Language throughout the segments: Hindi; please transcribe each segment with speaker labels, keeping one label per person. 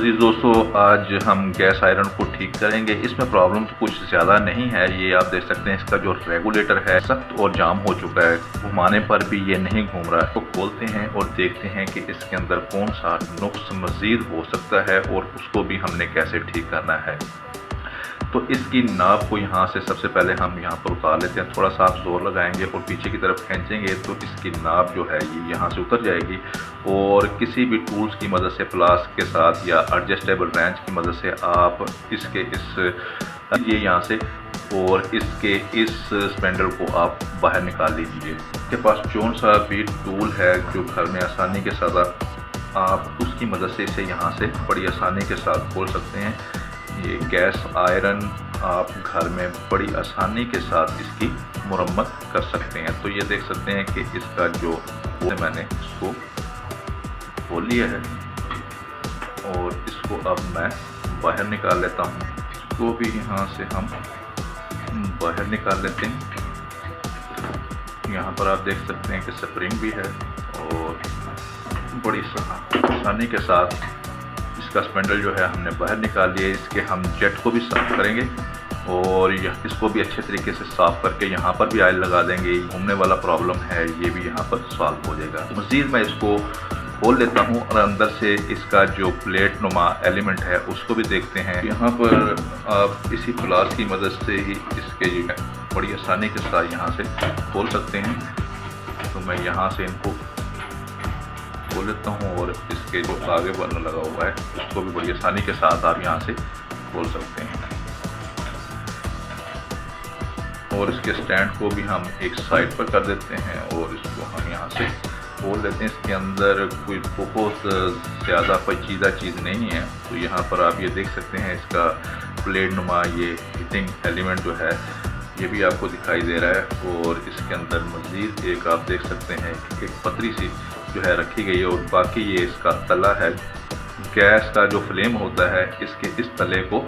Speaker 1: अजीज़ दोस्तों, आज हम गैस आयरन को ठीक करेंगे। इसमें प्रॉब्लम तो कुछ ज़्यादा नहीं है। ये आप देख सकते हैं, इसका जो रेगुलेटर है सख्त और जाम हो चुका है, घुमाने पर भी ये नहीं घूम रहा है। तो खोलते हैं और देखते हैं कि इसके अंदर कौन सा नुक्स मज़ीद हो सकता है और उसको भी हमने कैसे ठीक करना है। तो इसकी नाप को यहाँ से सबसे पहले हम यहाँ पर उतार लेते हैं। थोड़ा सा आप जोर लगाएंगे और पीछे की तरफ खींचेंगे तो इसकी नाप जो है ये यहाँ से उतर जाएगी। और किसी भी टूल्स की मदद से, प्लास के साथ या एडजस्टेबल रेंच की मदद से आप इसके ये यहाँ से और इसके इस स्पेंडल को आप बाहर निकाल लीजिए। आपके पास कौन सा भी टूल है जो घर में आसानी के साथ आप उसकी मदद से इसे यहाँ से बड़ी आसानी के साथ खोल सकते हैं। ये गैस आयरन आप घर में बड़ी आसानी के साथ इसकी मुरम्मत कर सकते हैं। तो ये देख सकते हैं कि इसका जो मैंने इसको खोल लिया है और इसको अब मैं बाहर निकाल लेता हूँ। इसको भी यहाँ से हम बाहर निकाल लेते हैं। यहाँ पर आप देख सकते हैं कि स्प्रिंग भी है और बड़ी आसानी के साथ इसका स्पेंडल जो है हमने बाहर निकाल लिया। इसके हम जेट को भी साफ़ करेंगे और इसको भी अच्छे तरीके से साफ़ करके यहाँ पर भी ऑयल लगा देंगे। घूमने वाला प्रॉब्लम है ये भी यहाँ पर सॉल्व हो जाएगा। मज़ीद मैं इसको खोल लेता हूँ और अंदर से इसका जो प्लेट नुमा एलिमेंट है उसको भी देखते हैं। यहाँ पर आप इसी प्लास की मदद से ही इसके जो है बड़ी आसानी के साथ यहाँ से खोल सकते हैं। तो मैं यहाँ से इनको खोल लेता हूँ और इसके जो आगे बटन लगा हुआ है उसको भी बड़ी आसानी के साथ आप यहाँ से खोल सकते हैं। और इसके स्टैंड को भी हम एक साइड पर कर देते हैं और इसको हम यहाँ से खोल लेते हैं। इसके अंदर कोई बहुत ज़्यादा पेचीदा चीज़ नहीं है। तो यहाँ पर आप ये देख सकते हैं, इसका प्लेट नुमा ये हीटिंग एलिमेंट जो है ये भी आपको दिखाई दे रहा है। और इसके अंदर मज़ीद एक आप देख सकते हैं एक पतरी सी जो है रखी गई है और बाकी ये इसका तला है। गैस का जो फ्लेम होता है इसके इस तले को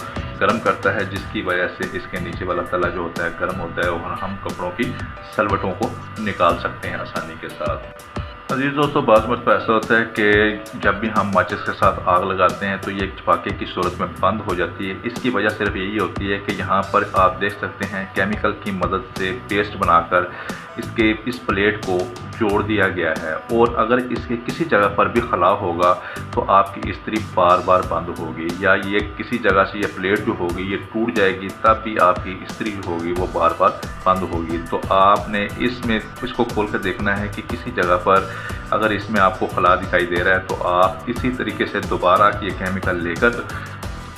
Speaker 1: गर्म करता है, जिसकी वजह से इसके नीचे वाला तला जो होता है गर्म होता है और हम कपड़ों की सलवटों को निकाल सकते हैं आसानी के साथ। अजीज़ दोस्तों, बाज़ मरतबा ऐसा होता है कि जब भी हम माचिस के साथ आग लगाते हैं तो ये चपाके की सूरत में बंद हो जाती है। इसकी वजह सिर्फ यही होती है कि यहाँ पर आप देख सकते हैं केमिकल की मदद से पेस्ट बनाकर इसके इस प्लेट को जोड़ दिया गया है। और अगर इसके किसी जगह पर भी खलाव होगा तो आपकी इस्त्री बार बार बंद होगी, या ये किसी जगह से ये प्लेट जो होगी ये टूट जाएगी, तब भी आपकी इस्त्री जो होगी वो बार बार बंद होगी। तो आपने इसमें इसको खोल कर देखना है कि किसी जगह पर अगर इसमें आपको खला दिखाई दे रहा है तो आप इसी तरीके से दोबारा ये केमिकल लेकर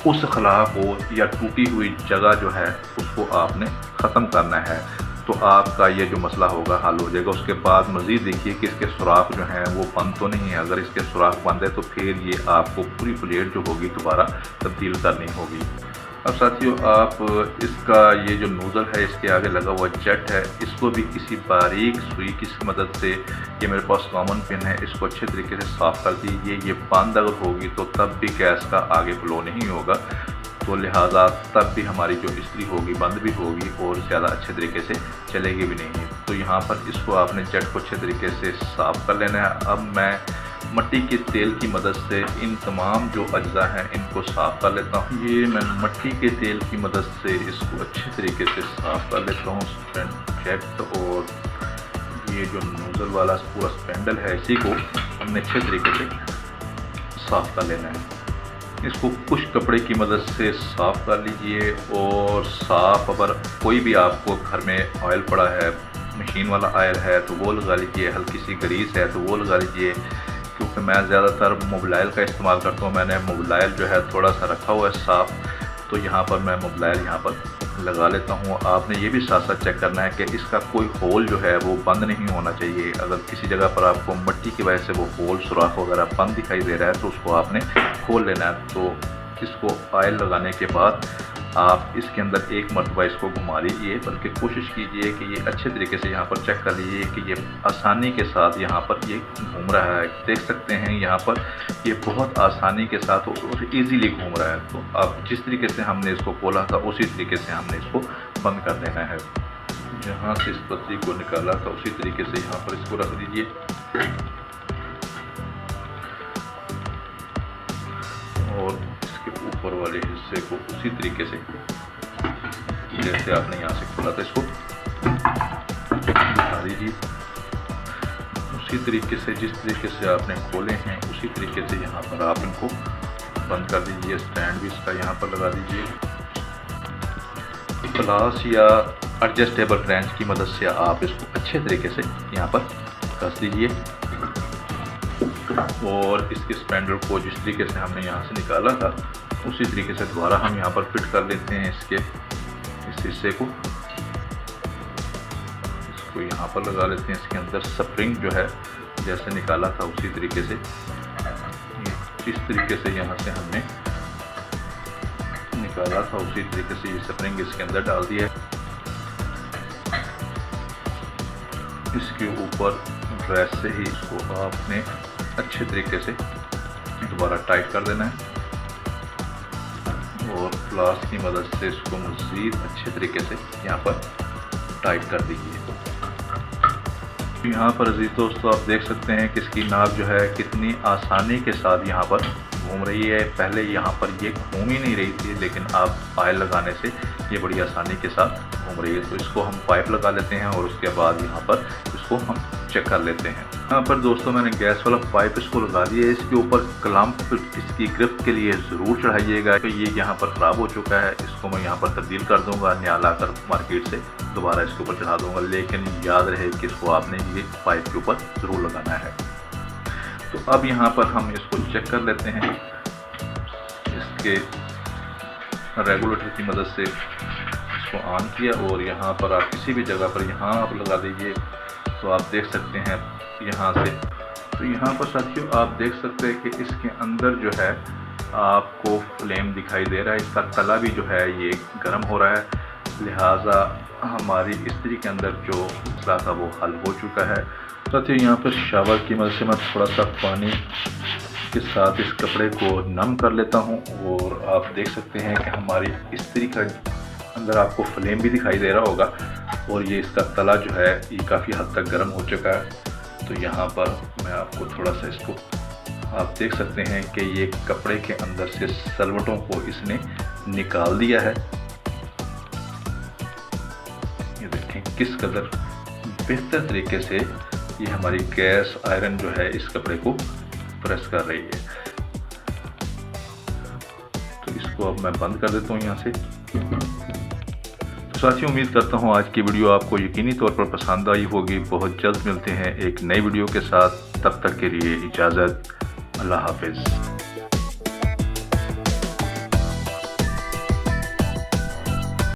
Speaker 1: उस खला को या टूटी हुई जगह जो है उसको आपने ख़त्म करना है। तो आपका ये जो मसला होगा हल हो जाएगा। उसके बाद मज़ीद देखिए कि इसके सुराख जो हैं वो बंद तो नहीं है। अगर इसके सुराख बंद है तो फिर ये आपको पूरी प्लेट जो होगी दोबारा तब्दील करनी होगी। अब साथियों, आप इसका ये जो नोज़ल है इसके आगे लगा हुआ जेट है, इसको भी किसी बारीक सुई की मदद से, ये मेरे पास कॉमन पिन है, इसको अच्छे तरीके से साफ़ कर दीजिए। ये बंद अगर होगी तो तब भी गैस का आगे फ्लो नहीं होगा, तो लिहाजा तब भी हमारी जो इस्त्री होगी बंद भी होगी और ज़्यादा अच्छे तरीके से चलेगी भी नहीं। तो यहाँ पर इसको आपने जेट को अच्छे तरीके से साफ़ कर लेना है। अब मैं मट्टी के तेल की मदद से इन तमाम जो अज्जा हैं इनको साफ़ कर लेता हूँ। ये मैं मट्टी के तेल की मदद से इसको अच्छे तरीके से साफ़ कर लेता हूँ। जेट और ये जो नोज़ल वाला पूरा स्पेंडल है इसी को हमने अच्छे तरीके से साफ़ कर लेना है। इसको कुछ कपड़े की मदद से साफ़ कर लीजिए और साफ़ अगर कोई भी आपको घर में ऑयल पड़ा है, मशीन वाला ऑयल है तो वो लगा लीजिए, हल्की सी ग्रीस है तो वो लगा लीजिए। क्योंकि मैं ज़्यादातर मोबिलाइल का इस्तेमाल करता हूँ, मैंने मोबिलाइल जो है थोड़ा सा रखा हुआ है साफ़, तो यहाँ पर मैं मोबिलाइल यहाँ पर लगा लेता हूँ। आपने ये भी साथ साथ चेक करना है कि इसका कोई होल जो है वो बंद नहीं होना चाहिए। अगर किसी जगह पर आपको मिट्टी की वजह से वो होल सुराख वगैरह बंद दिखाई दे रहा है तो उसको आपने खोल लेना है। तो इसको ऑयल लगाने के बाद आप इसके अंदर एक मरतबा इसको घुमा लीजिए, बल्कि कोशिश कीजिए कि ये अच्छे तरीके से यहाँ पर चेक कर लीजिए कि ये आसानी के साथ यहाँ पर ये घूम रहा है। देख सकते हैं यहाँ पर ये बहुत आसानी के साथ और इजीली घूम रहा है। तो अब जिस तरीके से हमने इसको खोला था उसी तरीके से हमने इसको बंद कर देना है। जहाँ से इस पत्ती को निकाला था उसी तरीके से यहाँ पर इसको रख दीजिए और ऊपर वाले हिस्से को उसी तरीके से जैसे आपने यहाँ से खोला था इसको दिखा दीजिए। उसी तरीके से जिस तरीके से आपने खोले हैं उसी तरीके से यहाँ पर आप इनको बंद कर दीजिए। स्टैंड भी इसका यहाँ पर लगा दीजिए। प्लास या एडजस्टेबल रेंच की मदद से आप इसको अच्छे तरीके से यहाँ पर कस दीजिए और इसके स्पैंडल को जिस तरीके से हमने यहाँ से निकाला था उसी तरीके से दोबारा हम यहाँ पर फिट कर लेते हैं। इस हिस्से को इसको यहाँ पर लगा लेते हैं। इसके अंदर स्प्रिंग जो है जैसे निकाला था उसी तरीके से इस तरीके से यहाँ से हमने निकाला था उसी तरीके से ये स्प्रिंग इसके अंदर डाल दिया है। इसके ऊपर ड्रेस से ही इसको आपने अच्छे तरीके से दोबारा टाइट कर देना है और प्लास की मदद से इसको मज़ीद अच्छे तरीके से यहाँ पर टाइट कर दीजिए। यहाँ पर अजीज़ दोस्तों आप देख सकते हैं कि इसकी नाप जो है कितनी आसानी के साथ यहाँ पर घूम रही है। पहले यहाँ पर ये घूम ही नहीं रही थी, लेकिन आप ऑयल लगाने से ये बड़ी आसानी के साथ घूम रही है। तो इसको हम पाइप लगा लेते हैं और उसके बाद यहाँ पर इसको हम चेक कर लेते हैं। यहाँ पर दोस्तों मैंने गैस वाला पाइप इसको लगा दिया है। इसके ऊपर क्लैंप इसकी ग्रिप के लिए ज़रूर चढ़ाइएगा। तो ये यहाँ पर ख़राब हो चुका है, इसको मैं यहाँ पर तब्दील कर दूँगा, नया लाकर मार्केट से दोबारा इसके ऊपर चढ़ा दूँगा। लेकिन याद रहे कि इसको आपने ये पाइप के ऊपर ज़रूर लगाना है। तो अब यहाँ पर हम इसको चेक कर लेते हैं। इसके रेगुलेटर की मदद से इसको ऑन किया और यहाँ पर आप किसी भी जगह पर यहाँ आप लगा दीजिए तो आप देख सकते हैं यहाँ से। तो यहाँ पर साथियों आप देख सकते हैं कि इसके अंदर जो है आपको फ्लेम दिखाई दे रहा है। इसका तला भी जो है ये गर्म हो रहा है, लिहाजा हमारी इस्त्री के अंदर जो मसला था वो हल हो चुका है। साथियों यहाँ पर शावर की मदद से मैं थोड़ा सा पानी के साथ इस कपड़े को नम कर लेता हूँ और आप देख सकते हैं कि हमारी इस्त्री का अंदर आपको फ्लेम भी दिखाई दे रहा होगा और ये इसका तला जो है ये काफ़ी हद तक गर्म हो चुका है। तो यहाँ पर मैं आपको थोड़ा सा इसको आप देख सकते हैं कि ये कपड़े के अंदर से सलवटों को इसने निकाल दिया है। ये देखें किस कदर बेहतर तरीके से ये हमारी गैस आयरन जो है इस कपड़े को प्रेस कर रही है। तो इसको अब मैं बंद कर देता हूँ यहाँ से। तो साथियों उम्मीद करता हूँ आज की वीडियो आपको यकीनी तौर पर पसंद आई होगी। बहुत जल्द मिलते हैं एक नई वीडियो के साथ, तब तक के लिए इजाज़त, अल्लाह हाफिज़।